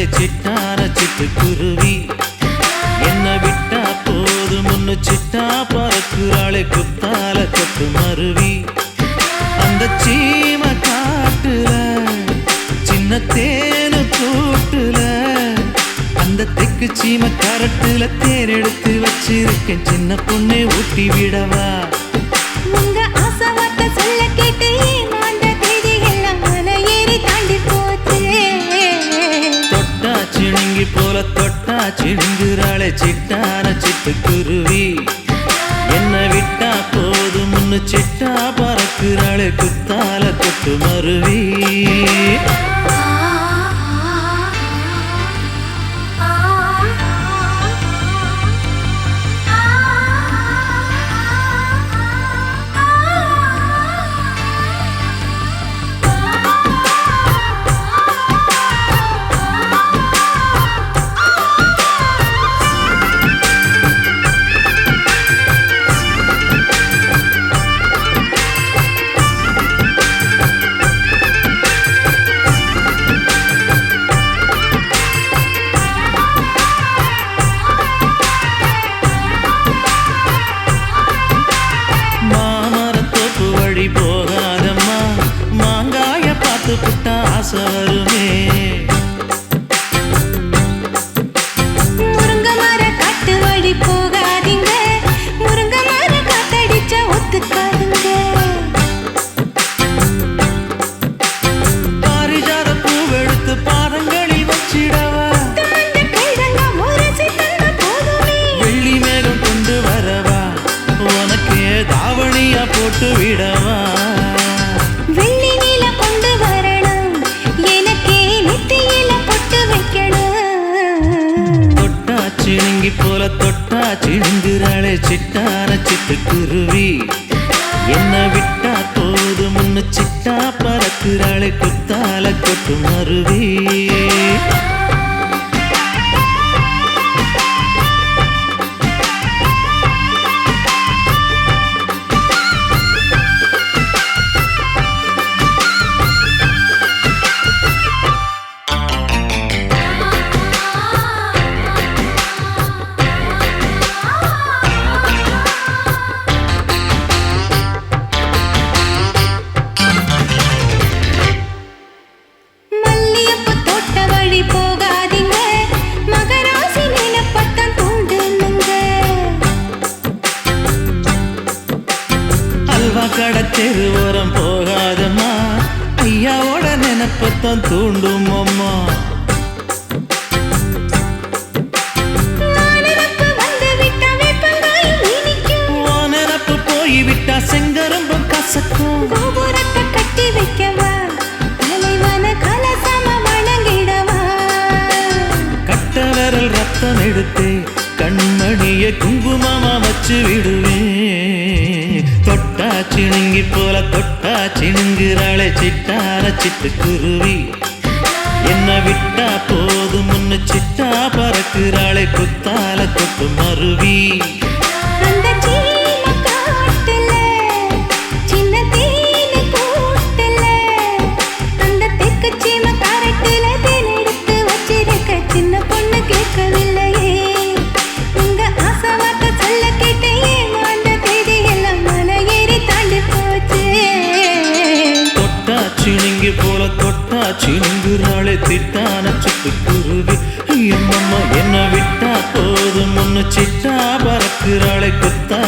சிணுங்குறாளே சிட்டான சிட்டுக்குருவி. என்ன விட்டா போதும் முன்னு சிட்டா பறக்குறாளே குத்தால கொட்டு மருவி. அந்த சீம காட்டுல சின்ன தேனு கூட்டுல அந்த தெக்கு சீம கரட்டுல தேர் எடுத்து வச்சிருக்கேன் சின்ன பொண்ணை ஊட்டி விடவா. உங்க ஆசை வார்த்தை சொல்ல கேட்டு ஏமாந்த தேதி எல்லாம் மலை ஏறி தாண்டி போச்சு. தொட்டா சிணுங்கி போல தொட்டா சிணுங்குறாளே சிட்டான சிட்டுக்குருவி. என்ன விட்டா போதும் முன்னு சிட்டா பறக்குறாளே குத்தால கொட்டு மருவி. போகாதம்மா மாங்காய பார்த்து புட்டா ஆசை வருமே. முருங்க மர காட்டு வழி போகாதீங்க, முருங்க மர காத்தடிச்சா ஒத்துக்காதுங்க. பாரிஜாத பூவெடுத்து பாதங்களில் வச்சிடவா. வெள்ளி மேகம் கொண்டு வரவா உனக்கே தாவணியா போட்டு விடவா. வெள்ளி நீல கொண்டு வரணும் எனக்கே நெத்தியில பொட்டு வைக்கணும். தொட்டா சிணுங்கி போல தொட்டா சிணுங்குறாளே சிட்டான சிட்டுக்குருவி. என்ன விட்டா போது முன்னு சிட்டா பறக்குறாளே குத்தால கொட்டு மருவி. கடத்தெரு ஓரம் போகாதம்மா ஐயாவோட நினைப்பத்தான் தூண்டும் அம்மா. நினப்பு போய்விட்டா செங்கரும்பும் கசக்கும். கோபுரத்தை கட்டி வைக்கவா தலைவன கலசம வணங்கிடவா. கட்ட விரல் ரத்தம் எடுத்து கண்மணிய குங்குமமா வச்சு விடுவேன். தொட்டா சிணுங்கி போல தொட்டா சிணுங்குறாளே சிட்டான சிட்டுக்குருவி. என்ன விட்டா போதும் முன்னு சிட்டா பறக்குறாளே குத்தால கொட்டு மருவி. அந்த சீம காட்டுல சின்ன தேனு கூட்டுல அந்த தெக்கு சீம கரட்டுல தேன் எடுத்து வச்சிருக்க சின்ன பொண்ணு கேட்கவில்லையே. உங்க ஆசை வார்த்தை சொல்ல கேட்டு ஏமாந்த தேதி எல்லாம் மலை ஏறி தாண்டி போச்சு. தொட்டா சிணுங்கி போல தொட்டா சிணுங்குறாளே திட்டான சிட்டுக்குருவி. எம்மம்மா என்ன விட்டா போதும் முன்னு சிட்டா பறக்குறாளே குத்தா